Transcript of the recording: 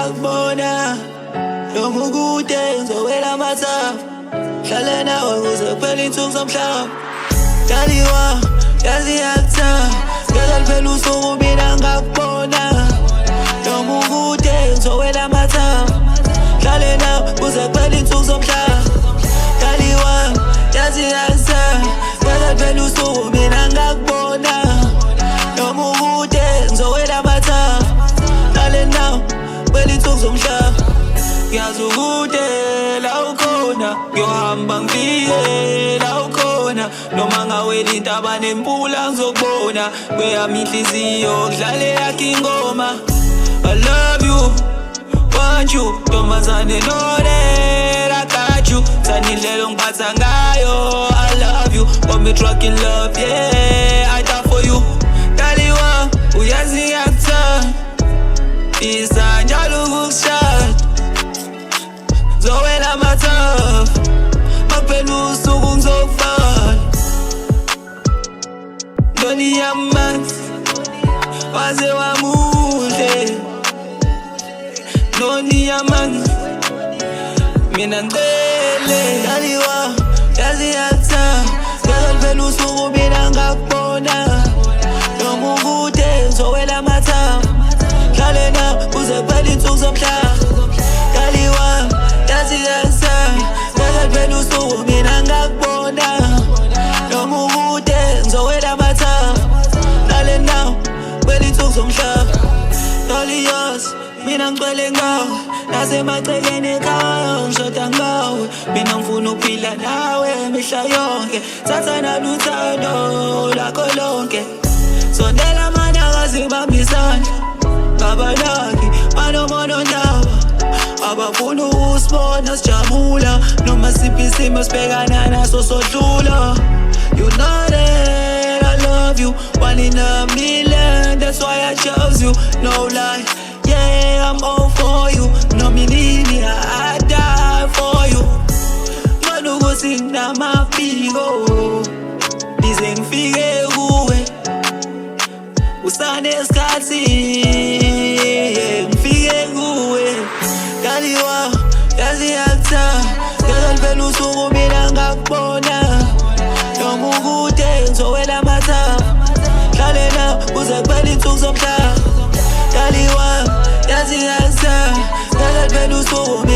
ngakubona noma ukude ngizowela amathafu hlale nawe kuze kuphela insuku zomhlaba Daliwa yazi yakuthanda ngeke liphela usuku mina ngakubona noma ukude ngizowela amathafu hlale nawe kuze kuphela insuku zomhlaba Daliwa yazi yakuthanda ngeke liphela usuku mina ngakubona noma ukude ngizowela amathafu hlale nawe kuphela insuku zomhlaba Ngiyazi ukude la ukhona ngiyohamba ngifike la ukhona noma ngawela intaba nempula ngizokubona kweyami inhliziyo kudlale yakho ingoma I love you, want you ntombazane know that I got you Thanda indlela ongiphatha ngayo I love you got me drunk in love yeah I die for you Daliwa uyazi ngiyakuthanda Isa njalo ukukushada Zowela amathafu makuphela usuku ngizokufana Ndoni yamanzi waze wamuhle Ndoni yamanzi mina ngicele Daliwa yazi yakuthanda ngeke liphela usuku mina ngakubona noma ukude ngizowela amathafu hlale nawe kuze kuphela insuku zomhlaba Daliwa yazi yakuthanda ngeke liphela usuku mina ngakubona noma ukude ngizowela amathafu hlale nawe kuphela insuku zomhlaba Daliyazi mina ngicwele ngawe nasemaceleni ekhaya ngishoda ngawe mina ngifuna ukuphila nawe mihla yonke thatha nalo uthando lakho lonke sondela manakazi bambisana ngabanaki banomonondaba abafuna usibona sijabula noma siphi isimo sibhekana naso sodlula You know that I love you 1 in a million that's why I chose you no lie yeah I'm all for you nominini I die for you Ngibona ukuthi nginamafiko Bize ngifike kuwe Usanesikhathi ngifike kuwe Daliwa yazi yakuthanda ngeke liphela usuku mina ngakubona noma ukude ngizowela amathafu hlale nawe kuze kuphela insuku zomhlaba Daliwa yazi yakuthanda ngeke liphela usuku